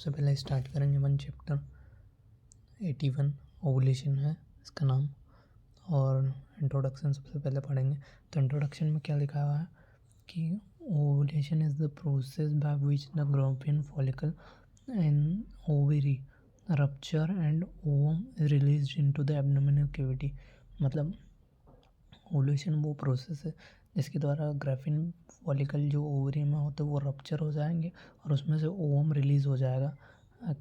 सबसे पहले स्टार्ट करेंगे वन चैप्टर 81 ओवुलेशन है इसका नाम। और इंट्रोडक्शन सबसे पहले पढ़ेंगे। तो इंट्रोडक्शन में क्या लिखा हुआ है कि ovulation is the process by which the Graafian follicle in ovary rupture and ovum is released into the abdominal cavity. मतलब ओवुलेशन वो प्रोसेस है जिसके द्वारा ग्राफियन फॉलिकल जो ओवरी में होते हैं वो रप्चर हो जाएंगे और उसमें से ओवम रिलीज़ हो जाएगा।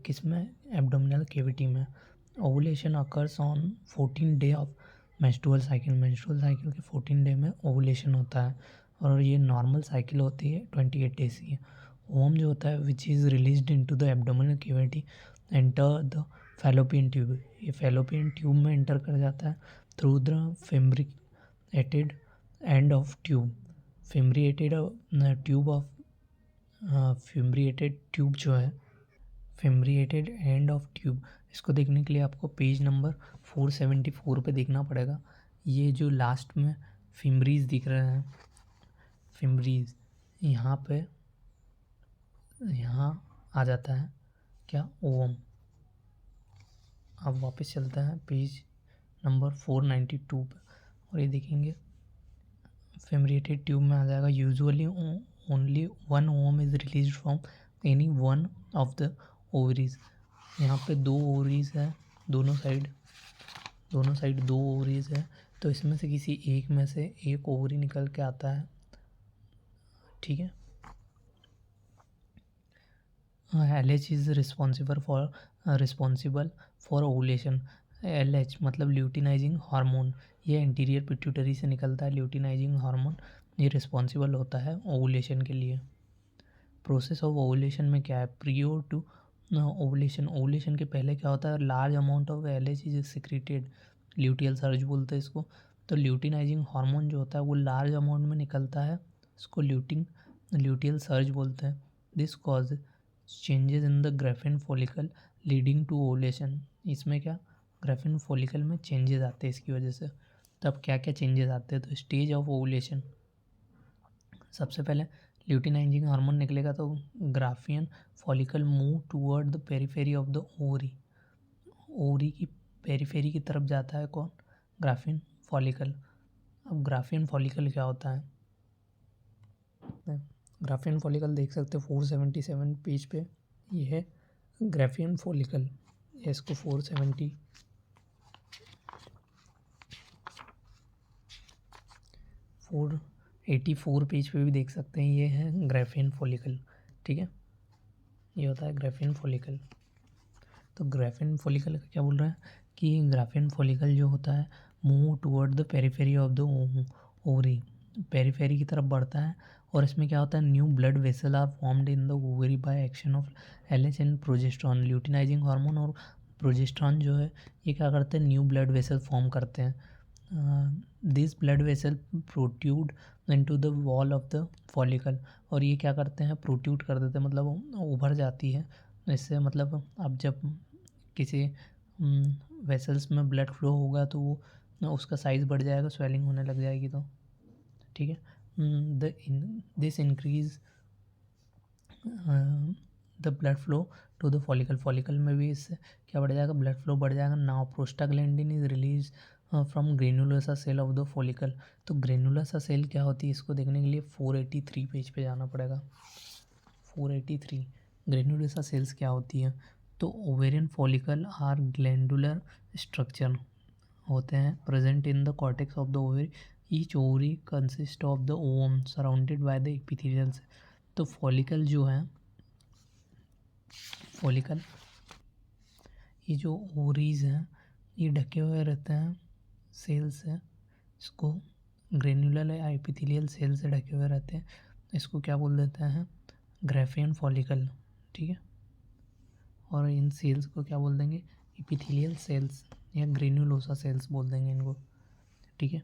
किस में? एब्डोमिनल कैविटी में। Ovulation occurs on 14 day of menstrual cycle के 14 डे में ओवुलेशन होता है और ये नॉर्मल साइकिल होती है 28 डेज की। ओवम जो होता है which is released into the abdominal cavity enter the fallopian tube. ये फैलोपियन ट्यूब में एंटर कर जाता है through the fimbriated end of tube. Fimbriated tube जो है, फेम्ब्रिएटेड एंड ऑफ ट्यूब, इसको देखने के लिए आपको पेज नंबर 474 पे देखना पड़ेगा। ये जो लास्ट में फिम्ब्रीज दिख रहे हैं, फिम्ब्रीज यहाँ पे यहाँ आ जाता है क्या? ओवम। अब वापस चलता है पेज नंबर 492 पे और ये देखेंगे फेम्ब्रिएटेड ट्यूब में आ जाएगा। Usually only one ovum is released from any one of the ovaries. यहाँ पे दो ओवरीज है, दोनों साइड दो ओवरीज है, तो इसमें से किसी एक में से एक ओवरी निकल के आता है। ठीक है। LH is responsible for ovulation. LH मतलब ल्यूटिनाइजिंग हार्मोन, ये एंटीरियर पिट्यूटरी से निकलता है। ल्यूटिनाइजिंग हार्मोन ये रिस्पॉन्सिबल होता है ओवुलेशन के लिए। प्रोसेस ऑफ ओवुलेशन में क्या है? प्रियो टू ओवुलेशन के पहले क्या होता है? Large amount of LH is secreted. Luteal surge बोलते हैं इसको। तो ल्यूटिनाइजिंग हार्मोन जो होता है वो लार्ज अमाउंट में निकलता है, इसको ल्यूटियल सर्ज बोलते हैं। This cause changes in the Graafian follicle leading to ovulation. इसमें क्या? ग्राफियन फॉलिकल में चेंजेस आते हैं इसकी वजह से। तब क्या क्या चेंजेस आते हैं? तो स्टेज ऑफ ओवुलेशन, सबसे पहले ल्यूटिनाइजिंग हार्मोन निकलेगा तो Graafian follicle move toward the periphery of the ovary. Ovary की पेरिफेरी की तरफ जाता है कौन? Graafian follicle. अब ग्राफियन फॉलिकल क्या होता है? ग्राफियन फॉलिकल देख सकते हो 477 पेज पे, ये है ग्राफियन फॉलिकल। इसको 484 पेज पे भी देख सकते हैं, ये है ग्राफियन फॉलिकल। ठीक है, ये होता है ग्राफियन फॉलिकल। तो ग्राफियन फॉलिकल का क्या बोल रहा है कि ग्राफियन फॉलिकल जो होता है move toward the periphery of the ovary, periphery की तरफ बढ़ता है। और इसमें क्या होता है? New blood vessel are formed in the ovary by action of LH and progesterone. Luteinizing hormone और प्रोजेस्टेरॉन जो है ये क्या करते हैं? न्यू ब्लड वेसल फॉर्म करते हैं। This blood vessel protrude into the wall of the follicle, और ये क्या करते हैं? प्रोट्यूड कर देते हैं, मतलब उभर जाती है। इससे मतलब अब जब किसी वेसल्स में ब्लड फ्लो होगा तो वो उसका साइज़ बढ़ जाएगा, स्वेलिंग होने लग जाएगी। तो ठीक है, this increase the blood flow to the follicle में भी इससे क्या बढ़ जाएगा? ब्लड फ्लो बढ़ जाएगा। Now prostaglandin is release from granulosa cell of the follicle. तो ग्रेनुलोसा सेल क्या होती है? इसको देखने के लिए 483 पेज पे जाना पड़ेगा। 483 ग्रेनुलोसा सेल्स क्या होती है? तो ovarian follicle are glandular structure होते हैं present in the cortex of the ovary. Each ovary consist of the ovum surrounded by the epithelial. तो फॉलिकल जो है, फॉलिकल ये जो ओवरीज हैं ये ढके हुए रहते हैं सेल से, इसको ग्रेनुलर या एपिथेलियल सेल से ढके हुए रहते हैं। इसको क्या बोल देते हैं? Graafian follicle. ठीक है, और इन सेल्स को क्या बोल देंगे? एपिथेलियल सेल्स या ग्रेनुलोसा सेल्स बोल देंगे इनको। ठीक है,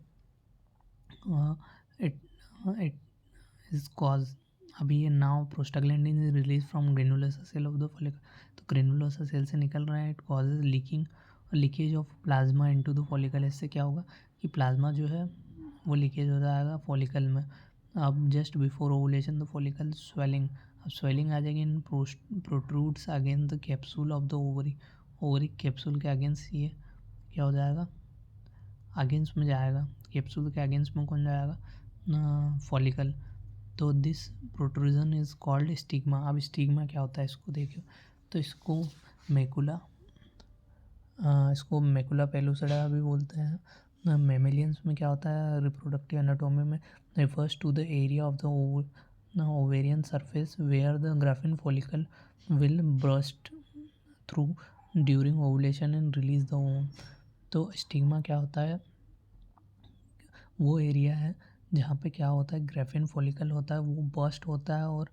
इट इज कॉज, अभी ये now prostaglandin is release from granulosa cell of the follicle. तो ग्रेनुलोसा सेल से निकल रहा है। It causes leakage of plasma into the follicle. इससे क्या होगा कि प्लाज्मा जो है वो लीकेज हो जाएगा फॉलिकल में। अब just before ovulation the follicle swelling, अब स्वेलिंग आ जाएगी and protrudes against the capsule of the ovary, ovary capsule के अगेंस्ट ये क्या हो जाएगा, अगेंस्ट में जाएगा, कैप्सूल के अगेंस्ट में कौन जाएगा, फॉलिकल। तो this protrusion is called stigma. अब स्टिग्मा क्या होता है इसको देखियो, तो इसको मैकुला पेलुसिडा भी बोलते हैं। मैमेलियंस में क्या होता है, रिप्रोडक्टिव एनाटोमी में refers to the area of the ovarian surface where the Graafian follicle will burst through during ovulation and release the ovum. तो स्टिग्मा क्या होता है, वो एरिया है जहाँ पे क्या होता है, ग्राफिन फॉलिकल होता है, वो बर्स्ट होता है और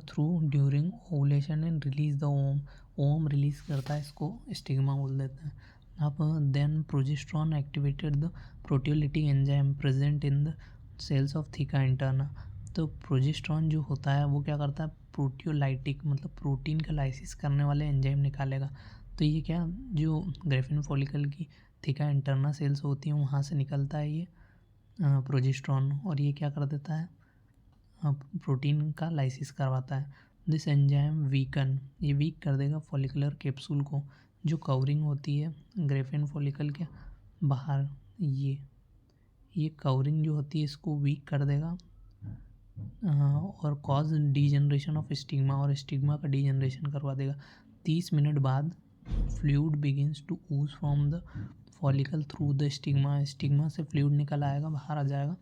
through during ovulation and release the ovum, ovum release करता है, इसको स्टिग्मा बोल देते हैं। अब then progesterone activated the proteolytic enzyme present in the cells of theca interna. तो प्रोजेस्टेरॉन जो होता है वो क्या करता है, प्रोटियोलाइटिक मतलब प्रोटीन का लाइसिस करने वाले एंजाइम निकालेगा। तो ये क्या, जो ग्राफिन फॉलिकल की थीका इंटरना सेल्स होती हैं वहाँ से निकलता है ये प्रोजेस्टेरॉन, और ये क्या कर देता है, प्रोटीन का लाइसिस करवाता है। दिस एंजाइम वीकन, ये वीक कर देगा फॉलिकुलर कैप्सूल को, जो कवरिंग होती है ग्राफिन फॉलिकल के बाहर, ये कवरिंग जो होती है इसको वीक कर देगा और कॉज डीजनरेशन ऑफ स्टिग्मा, और स्टिग्मा का डीजनरेशन करवा देगा। 30 मिनट बाद fluid begins to ooze from the follicle through the stigma, stigma से फ्लूइड निकल आएगा, बाहर आ जाएगा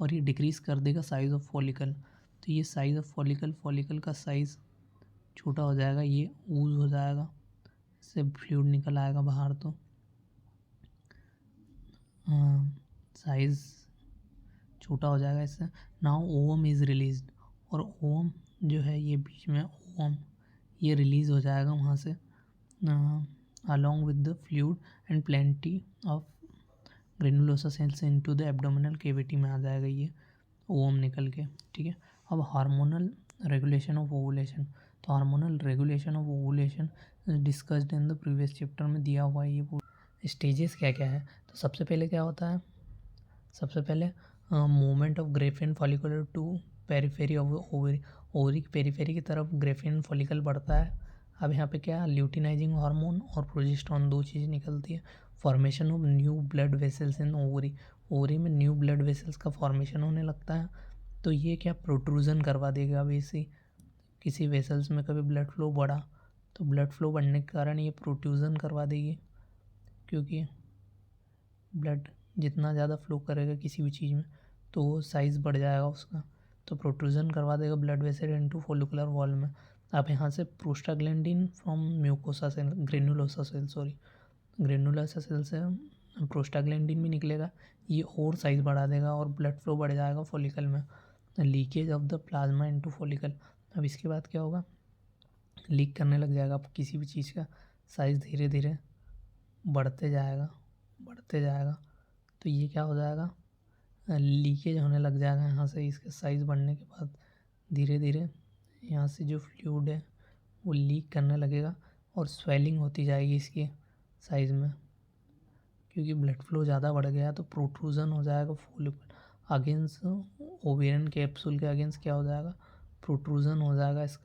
और ये डिक्रीज कर देगा साइज़ ऑफ फॉलिकल। तो ये साइज़ ऑफ फॉलिकल का साइज़ छोटा हो जाएगा, ये ooze हो जाएगा, इससे फ्लूइड निकल आएगा बाहर, तो साइज़ छोटा हो जाएगा इससे। नाउ ओवम इज़ रिलीज, और ओवम जो है ये बीच में ओवम ये रिलीज़ हो जाएगा वहाँ से along with the fluid and plenty of granulosa cells into the abdominal cavity में आ जाएगा ये ओवम निकल के, ठीक है। अब हार्मोनल रेगुलेशन ऑफ ओवुलेशन, तो hormonal regulation of ovulation discussed in the previous chapter में दिया हुआ है। ये स्टेजेस क्या क्या है, तो सबसे पहले क्या होता है, सबसे पहले movement of Graafian follicular to periphery of ovary, ovary की पेरिफेरी की तरफ ग्राफिन फॉलिकल बढ़ता है। अब यहाँ पे क्या, ल्यूटिनाइजिंग हार्मोन और प्रोजेस्टेरॉन दो चीज़ निकलती है। Formation of new blood vessels in ovary, ovary में न्यू ब्लड वेसल्स का फॉर्मेशन होने लगता है। तो ये क्या प्रोट्रूजन करवा देगा। अब इसी किसी वेसल्स में कभी ब्लड फ्लो बढ़ा तो ब्लड फ्लो बढ़ने के कारण ये प्रोट्रूजन करवा देगी, क्योंकि ब्लड जितना ज़्यादा फ्लो करेगा किसी भी चीज़ में तो वो साइज़ बढ़ जाएगा उसका, तो प्रोट्रूजन करवा देगा blood vessel into follicular wall में। आप यहाँ से prostaglandin from mucosa cell, granulosa cell से प्रोस्टाग्लैंडिन भी निकलेगा, ये और साइज़ बढ़ा देगा और ब्लड फ्लो बढ़ जाएगा फॉलिकल में। Leakage of the plasma into follicle, अब इसके बाद क्या होगा, लीक करने लग जाएगा, अब किसी भी चीज़ का साइज़ धीरे धीरे बढ़ते जाएगा। तो ये क्या हो जाएगा, लीकेज होने लग जाएगा यहाँ से, इसके साइज़ बढ़ने के बाद धीरे धीरे यहाँ से जो फ्लूइड है वो लीक करने लगेगा और स्वेलिंग होती जाएगी इसकी साइज़ में, क्योंकि ब्लड फ्लो ज़्यादा बढ़ गया तो प्रोट्रूजन हो जाएगा फॉलिकल अगेंस्ट ओवेरियन कैप्सूल के अगेंस्ट क्या हो जाएगा, प्रोट्रूजन हो जाएगा इसका।